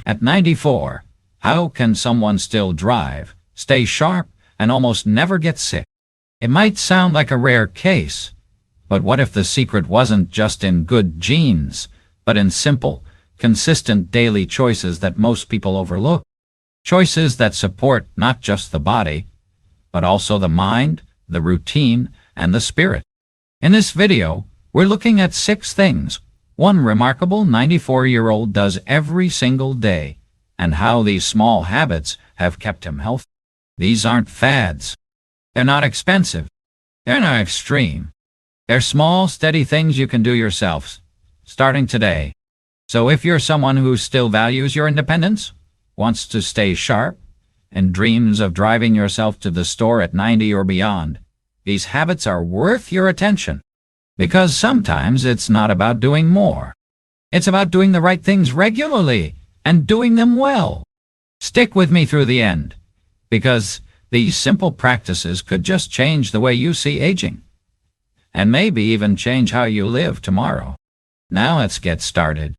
At 94, how can someone still drive, stay sharp, and almost never get sick? It might sound like a rare case, but what if the secret wasn't just in good genes, but in simple, consistent daily choices that most people overlook? Choices that support not just the body, but also the mind, the routine, and the spirit. In this video, we're looking at 6 things one remarkable 94-year-old does every single day, and how these small habits have kept him healthy. These aren't fads. They're not expensive. They're not extreme. They're small, steady things you can do yourselves, starting today. So if you're someone who still values your independence, wants to stay sharp, and dreams of driving yourself to the store at 90 or beyond, these habits are worth your attention. Because sometimes it's not about doing more. It's about doing the right things regularly and doing them well. Stick with me through the end, because these simple practices could just change the way you see aging, and maybe even change how you live tomorrow. Now let's get started.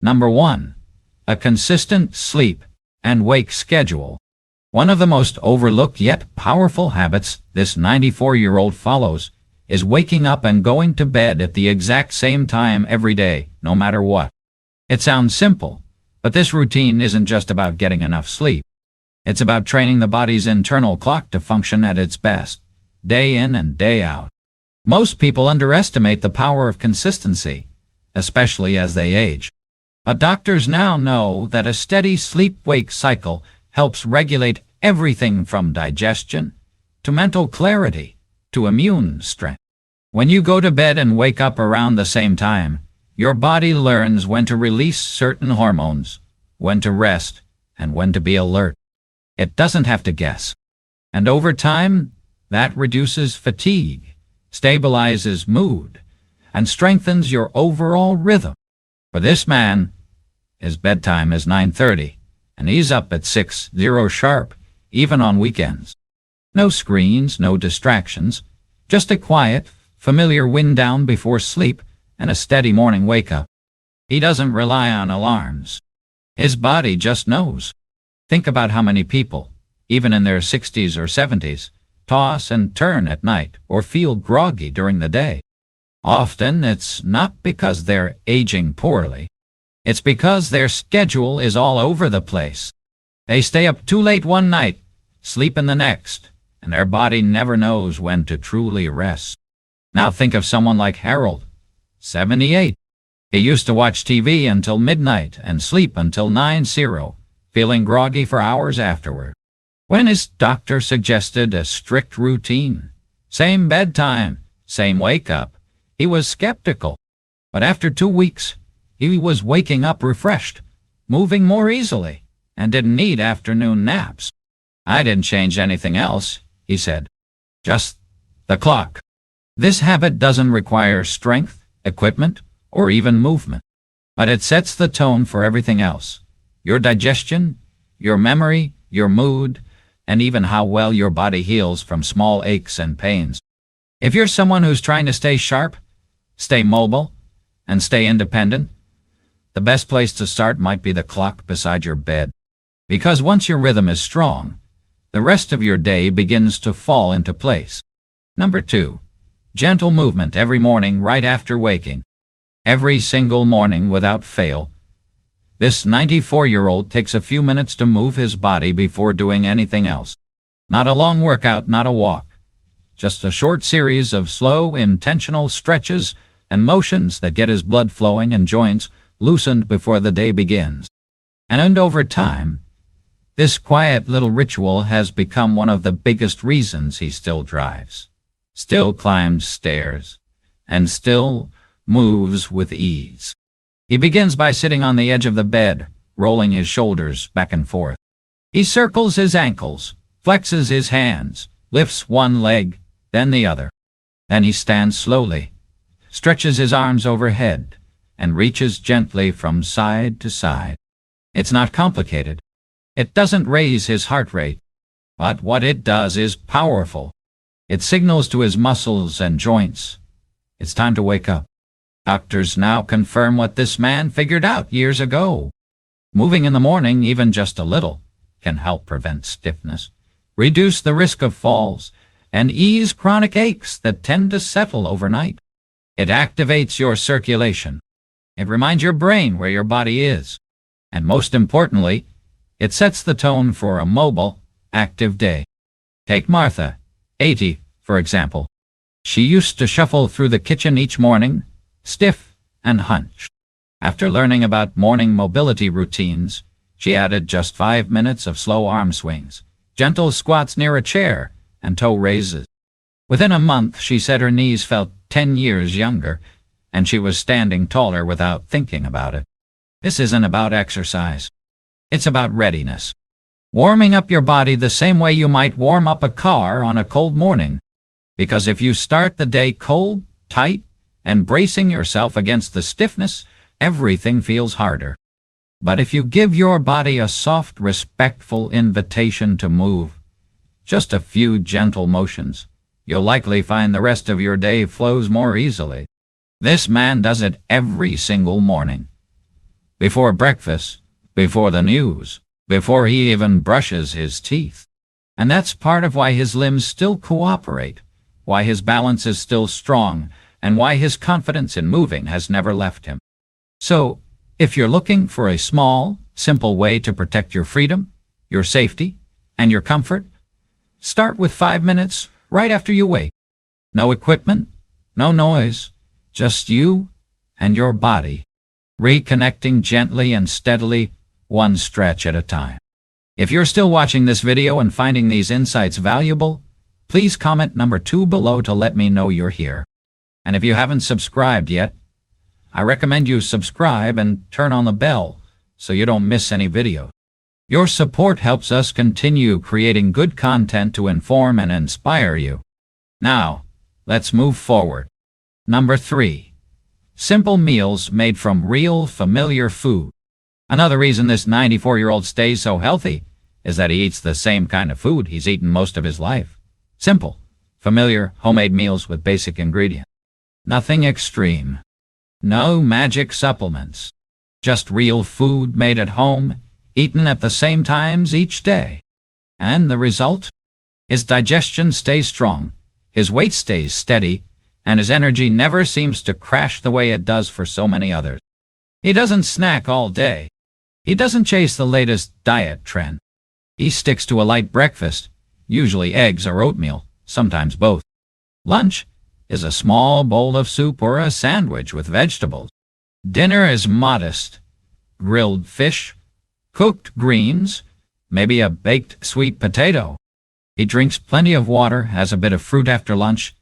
Number 1, a consistent sleep and wake schedule. One of the most overlooked yet powerful habits this 94-year-old follows is waking up and going to bed at the exact same time every day, no matter what. It sounds simple, but this routine isn't just about getting enough sleep. It's about training the body's internal clock to function at its best, day in and day out. Most people underestimate the power of consistency, especially as they age. But doctors now know that a steady sleep-wake cycle helps regulate everything from digestion to mental clarity to immune strength. When you go to bed and wake up around the same time, your body learns when to release certain hormones, when to rest, and when to be alert. It doesn't have to guess. And over time, that reduces fatigue, stabilizes mood, and strengthens your overall rhythm. For this man, his bedtime is 9:30, and he's up at 6:00 sharp, even on weekends. No screens, no distractions, just a quiet, familiar wind down before sleep and a steady morning wake-up. He doesn't rely on alarms. His body just knows. Think about how many people, even in their 60s or 70s, toss and turn at night or feel groggy during the day. Often it's not because they're aging poorly. It's because their schedule is all over the place. They stay up too late one night, sleep in the next, and their body never knows when to truly rest. Now think of someone like Harold, 78. He used to watch TV until midnight and sleep until 9:00, feeling groggy for hours afterward. When his doctor suggested a strict routine, same bedtime, same wake-up, he was skeptical. But after 2 weeks, he was waking up refreshed, moving more easily, and didn't need afternoon naps. "I didn't change anything else," he said. "Just the clock." This habit doesn't require strength, equipment, or even movement, but it sets the tone for everything else. Your digestion, your memory, your mood, and even how well your body heals from small aches and pains. If you're someone who's trying to stay sharp, stay mobile, and stay independent, the best place to start might be the clock beside your bed. Because once your rhythm is strong, the rest of your day begins to fall into place. Number 2, gentle movement every morning right after waking. Every single morning without fail, this 94-year-old takes a few minutes to move his body before doing anything else. Not a long workout, not a walk. Just a short series of slow, intentional stretches and motions that get his blood flowing and joints loosened before the day begins. And over time, this quiet little ritual has become one of the biggest reasons he still drives, still climbs stairs, and still moves with ease. He begins by sitting on the edge of the bed, rolling his shoulders back and forth. He circles his ankles, flexes his hands, lifts one leg, then the other. Then he stands slowly, stretches his arms overhead, and reaches gently from side to side. It's not complicated. It doesn't raise his heart rate, but what it does is powerful. It signals to his muscles and joints, it's time to wake up. Doctors now confirm what this man figured out years ago. Moving in the morning, even just a little, can help prevent stiffness, reduce the risk of falls, and ease chronic aches that tend to settle overnight. It activates your circulation. It reminds your brain where your body is. And most importantly, it sets the tone for a mobile, active day. Take Martha, 80, for example. She used to shuffle through the kitchen each morning, stiff and hunched. After learning about morning mobility routines, she added just 5 minutes of slow arm swings, gentle squats near a chair, and toe raises. Within a month, she said her knees felt 10 years younger, and she was standing taller without thinking about it. This isn't about exercise. It's about readiness. Warming up your body the same way you might warm up a car on a cold morning. Because if you start the day cold, tight, and bracing yourself against the stiffness, everything feels harder. But if you give your body a soft, respectful invitation to move, just a few gentle motions, you'll likely find the rest of your day flows more easily. This man does it every single morning. Before breakfast, before the news, before he even brushes his teeth. And that's part of why his limbs still cooperate, why his balance is still strong, and why his confidence in moving has never left him. So, if you're looking for a small, simple way to protect your freedom, your safety, and your comfort, start with 5 minutes right after you wake. No equipment, no noise, just you and your body, reconnecting gently and steadily, one stretch at a time. If you're still watching this video and finding these insights valuable, please comment number 2 below to let me know you're here. And if you haven't subscribed yet, I recommend you subscribe and turn on the bell so you don't miss any video. Your support helps us continue creating good content to inform and inspire you. Now, let's move forward. Number 3. Simple meals made from real, familiar food. Another reason this 94-year-old stays so healthy is that he eats the same kind of food he's eaten most of his life. Simple, familiar, homemade meals with basic ingredients. Nothing extreme. No magic supplements. Just real food made at home, eaten at the same times each day. And the result? His digestion stays strong, his weight stays steady, and his energy never seems to crash the way it does for so many others. He doesn't snack all day. He doesn't chase the latest diet trend. He sticks to a light breakfast, usually eggs or oatmeal, sometimes both. Lunch is a small bowl of soup or a sandwich with vegetables. Dinner is modest. Grilled fish, cooked greens, maybe a baked sweet potato. He drinks plenty of water, has a bit of fruit after lunch,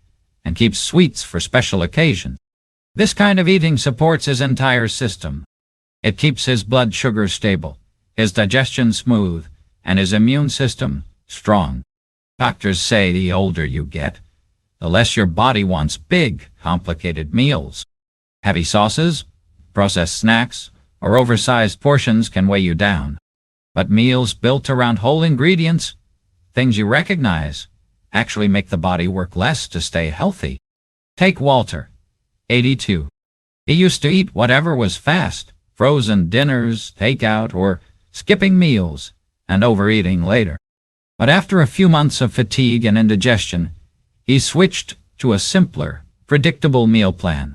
and keeps sweets for special occasions. This kind of eating supports his entire system. It keeps his blood sugar stable, his digestion smooth, and his immune system strong. Doctors say the older you get, the less your body wants big, complicated meals. Heavy sauces, processed snacks, or oversized portions can weigh you down. But meals built around whole ingredients, things you recognize, actually make the body work less to stay healthy. Take Walter, 82. He used to eat whatever was fast, frozen dinners, takeout, or skipping meals, and overeating later. But after a few months of fatigue and indigestion, he switched to a simpler, predictable meal plan.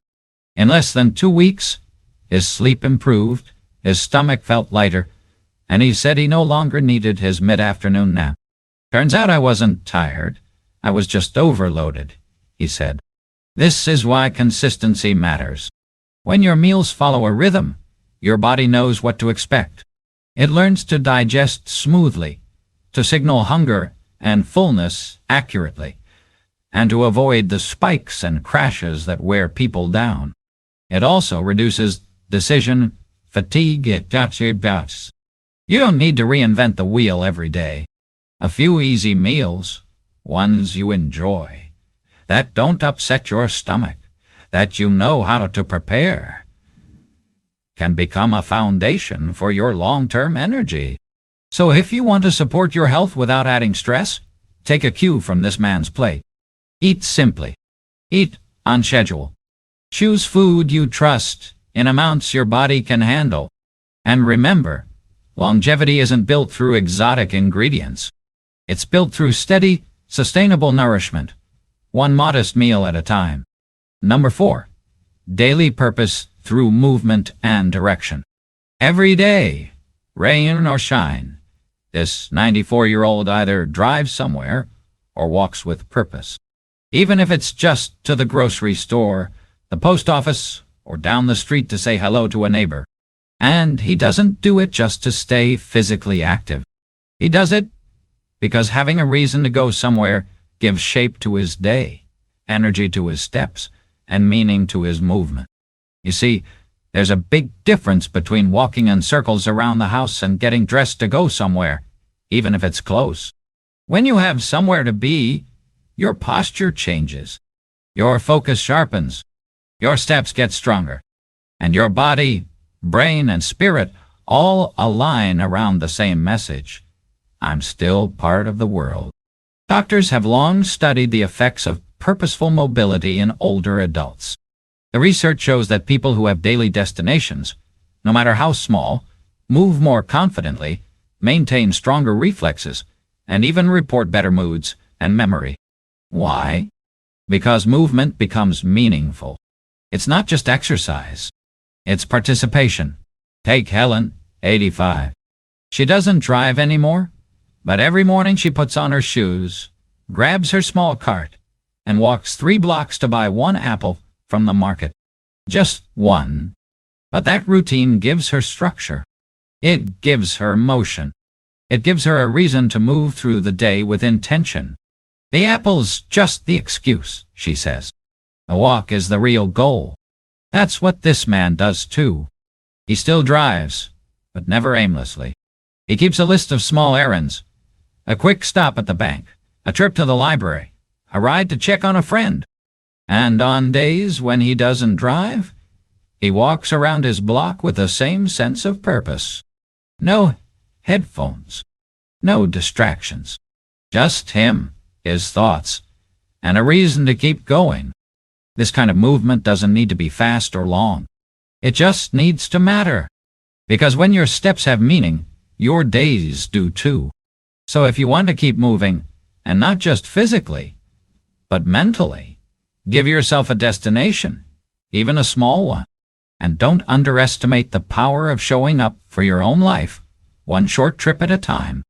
In less than 2 weeks, his sleep improved, his stomach felt lighter, and he said he no longer needed his mid-afternoon nap. Turns out I wasn't tired, I was just overloaded, he said. This is why consistency matters. When your meals follow a rhythm, your body knows what to expect. It learns to digest smoothly, to signal hunger and fullness accurately, and to avoid the spikes and crashes that wear people down. It also reduces decision fatigue. You don't need to reinvent the wheel every day. A few easy meals, ones you enjoy, that don't upset your stomach, that you know how to prepare, can become a foundation for your long-term energy. So if you want to support your health without adding stress, take a cue from this man's plate. Eat simply. Eat on schedule. Choose food you trust in amounts your body can handle. And remember, Longevity isn't built through exotic ingredients. It's built through steady, sustainable nourishment, one modest meal at a time. Number 4. Daily purpose through movement and direction. Every day, rain or shine, this 94-year-old either drives somewhere or walks with purpose. Even if it's just to the grocery store, the post office, or down the street to say hello to a neighbor. And he doesn't do it just to stay physically active. He does it because having a reason to go somewhere gives shape to his day, energy to his steps, and meaning to his movement. You see, there's a big difference between walking in circles around the house and getting dressed to go somewhere, even if it's close. When you have somewhere to be, your posture changes, your focus sharpens, your steps get stronger, and your body, brain, and spirit all align around the same message. I'm still part of the world. Doctors have long studied the effects of purposeful mobility in older adults. The research shows that people who have daily destinations, no matter how small, move more confidently, maintain stronger reflexes, and even report better moods and memory. Why? Because movement becomes meaningful. It's not just exercise. It's participation. Take Helen, 85. She doesn't drive anymore, but every morning she puts on her shoes, grabs her small cart, and walks 3 blocks to buy 1 apple from the market. Just 1. But that routine gives her structure. It gives her motion. It gives her a reason to move through the day with intention. The apple's just the excuse, she says. The walk is the real goal. That's what this man does too. He still drives, but never aimlessly. He keeps a list of small errands, a quick stop at the bank, a trip to the library, a ride to check on a friend. And on days when he doesn't drive, he walks around his block with the same sense of purpose. No headphones, no distractions, just him, his thoughts, and a reason to keep going. This kind of movement doesn't need to be fast or long. It just needs to matter. Because when your steps have meaning, your days do too. So if you want to keep moving, and not just physically, but mentally, give yourself a destination, even a small one. And don't underestimate the power of showing up for your own life, one short trip at a time.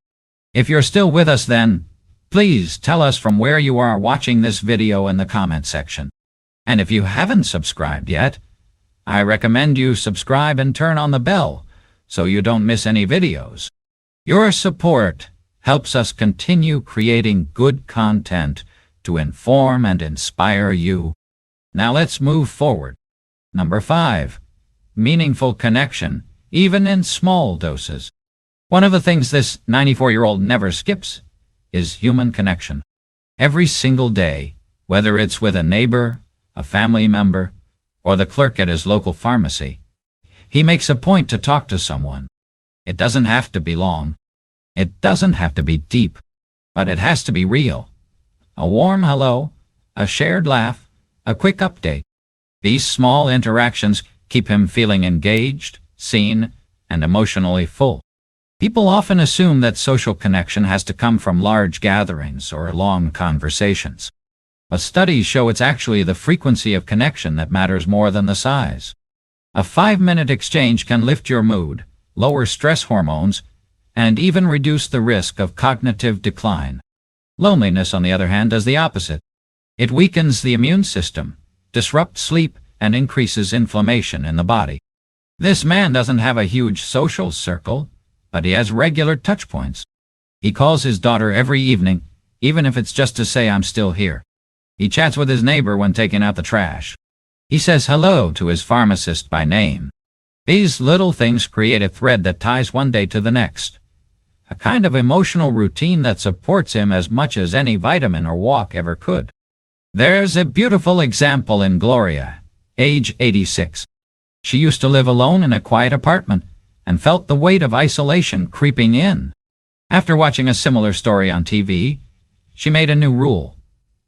If you're still with us then, please tell us from where you are watching this video in the comment section. And if you haven't subscribed yet, I recommend you subscribe and turn on the bell so you don't miss any videos. Your support helps us continue creating good content to inform and inspire you. Now let's move forward. Number 5. Meaningful connection, even in small doses. One of the things this 94-year-old never skips is human connection. Every single day, whether it's with a neighbor, a family member, or the clerk at his local pharmacy, he makes a point to talk to someone. It doesn't have to be long. It doesn't have to be deep, but it has to be real. A warm hello, a shared laugh, a quick update. These small interactions keep him feeling engaged, seen, and emotionally full. People often assume that social connection has to come from large gatherings or long conversations. But studies show it's actually the frequency of connection that matters more than the size. A 5-minute exchange can lift your mood, lower stress hormones, and even reduce the risk of cognitive decline. Loneliness, on the other hand, does the opposite. It weakens the immune system, disrupts sleep, and increases inflammation in the body. This man doesn't have a huge social circle, but he has regular touch points. He calls his daughter every evening, even if it's just to say I'm still here. He chats with his neighbor when taking out the trash. He says hello to his pharmacist by name. These little things create a thread that ties one day to the next. A kind of emotional routine that supports him as much as any vitamin or walk ever could. There's a beautiful example in Gloria, age 86. She used to live alone in a quiet apartment and felt the weight of isolation creeping in. After watching a similar story on TV, she made a new rule.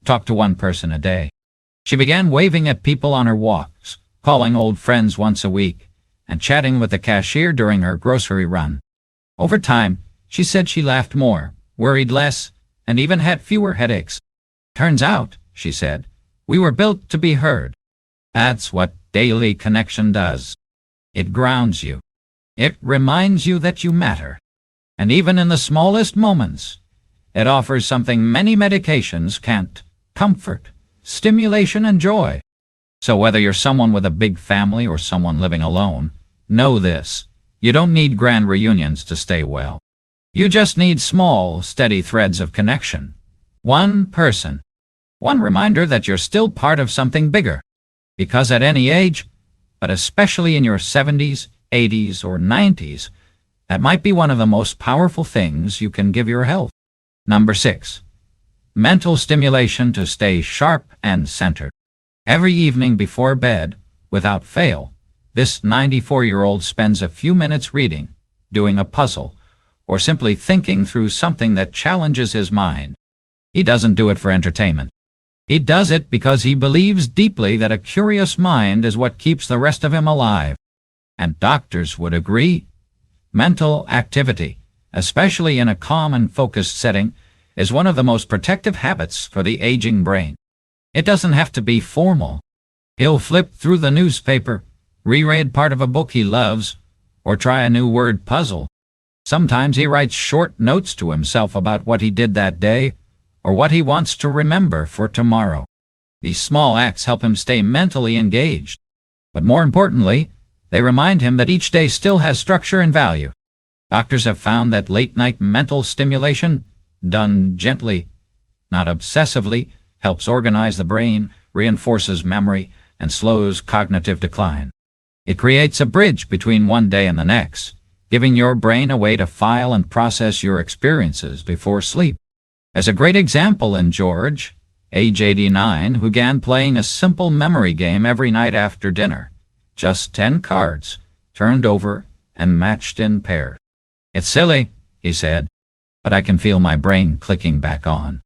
Talk to one person a day. She began waving at people on her walks, calling old friends once a week, and chatting with the cashier during her grocery run. Over time, she said she laughed more, worried less, and even had fewer headaches. Turns out, she said, we were built to be heard. That's what daily connection does. It grounds you. It reminds you that you matter. And even in the smallest moments, it offers something many medications can't: comfort, stimulation, and joy. So whether you're someone with a big family or someone living alone, know this: you don't need grand reunions to stay well. You just need small, steady threads of connection. One person. One reminder that you're still part of something bigger. Because at any age, but especially in your 70s, 80s, or 90s, that might be one of the most powerful things you can give your health. Number 6. Mental stimulation to stay sharp and centered. Every evening before bed, without fail, this 94-year-old spends a few minutes reading, doing a puzzle, or simply thinking through something that challenges his mind. He doesn't do it for entertainment. He does it because he believes deeply that a curious mind is what keeps the rest of him alive. And doctors would agree. Mental activity, especially in a calm and focused setting, is one of the most protective habits for the aging brain. It doesn't have to be formal. He'll flip through the newspaper, reread part of a book he loves, or try a new word puzzle. Sometimes he writes short notes to himself about what he did that day, or what he wants to remember for tomorrow. These small acts help him stay mentally engaged. But more importantly, they remind him that each day still has structure and value. Doctors have found that late-night mental stimulation, done gently, not obsessively, helps organize the brain, reinforces memory, and slows cognitive decline. It creates a bridge between one day and the next, giving your brain a way to file and process your experiences before sleep. As a great example in George, age 89, who began playing a simple memory game every night after dinner. Just 10 cards, turned over and matched in pairs. "It's silly," he said, "but I can feel my brain clicking back on."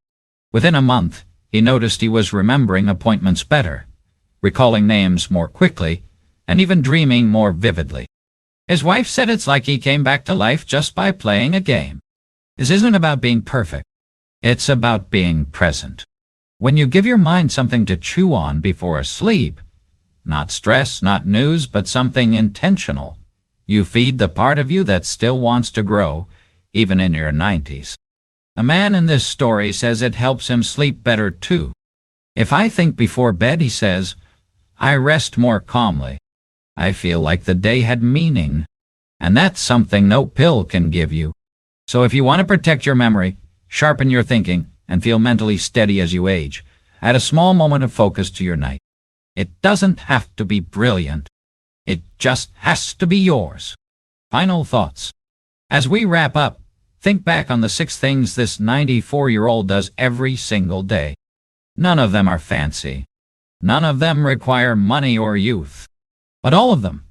Within a month, he noticed he was remembering appointments better, recalling names more quickly, and even dreaming more vividly. His wife said it's like he came back to life just by playing a game. This isn't about being perfect. It's about being present. When you give your mind something to chew on before sleep, not stress, not news, but something intentional, you feed the part of you that still wants to grow, even in your 90s. The man in this story says it helps him sleep better too. "If I think before bed," he says, "I rest more calmly. I feel like the day had meaning. And that's something no pill can give you." So if you want to protect your memory, sharpen your thinking, and feel mentally steady as you age, add a small moment of focus to your night. It doesn't have to be brilliant. It just has to be yours. Final thoughts. As we wrap up, think back on the 6 things this 94-year-old does every single day. None of them are fancy. None of them require money or youth. But all of them,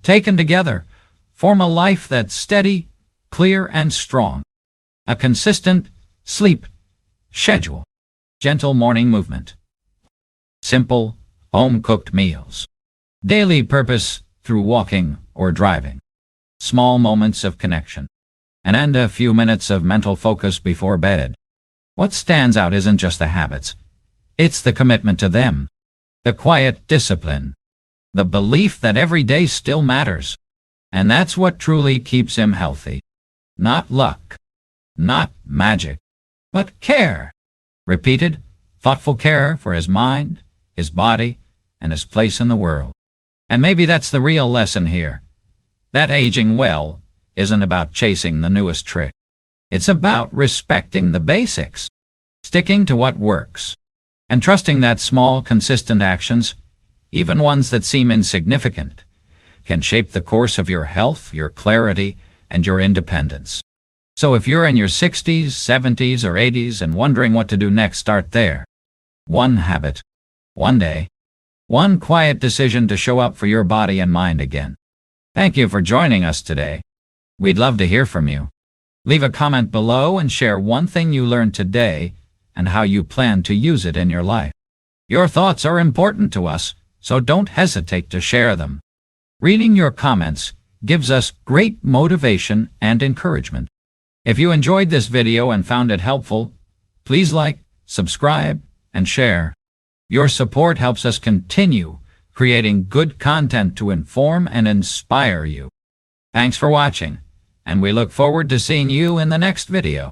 taken together, form a life that's steady, clear, and strong. A consistent sleep schedule. Gentle morning movement. Simple, home-cooked meals. Daily purpose through walking or driving. Small moments of connection. And a few minutes of mental focus before bed. What stands out isn't just the habits. It's the commitment to them. The quiet discipline. The belief that every day still matters. And that's what truly keeps him healthy. Not luck. Not magic. But care. Repeated, thoughtful care for his mind, his body, and his place in the world. And maybe that's the real lesson here. That aging well isn't about chasing the newest trick. It's about respecting the basics, sticking to what works, and trusting that small, consistent actions, even ones that seem insignificant, can shape the course of your health, your clarity, and your independence. So if you're in your 60s, 70s, or 80s and wondering what to do next, start there. One habit, one day, one quiet decision to show up for your body and mind again. Thank you for joining us today. We'd love to hear from you. Leave a comment below and share one thing you learned today and how you plan to use it in your life. Your thoughts are important to us, so don't hesitate to share them. Reading your comments gives us great motivation and encouragement. If you enjoyed this video and found it helpful, please like, subscribe, and share. Your support helps us continue creating good content to inform and inspire you. Thanks for watching, and we look forward to seeing you in the next video.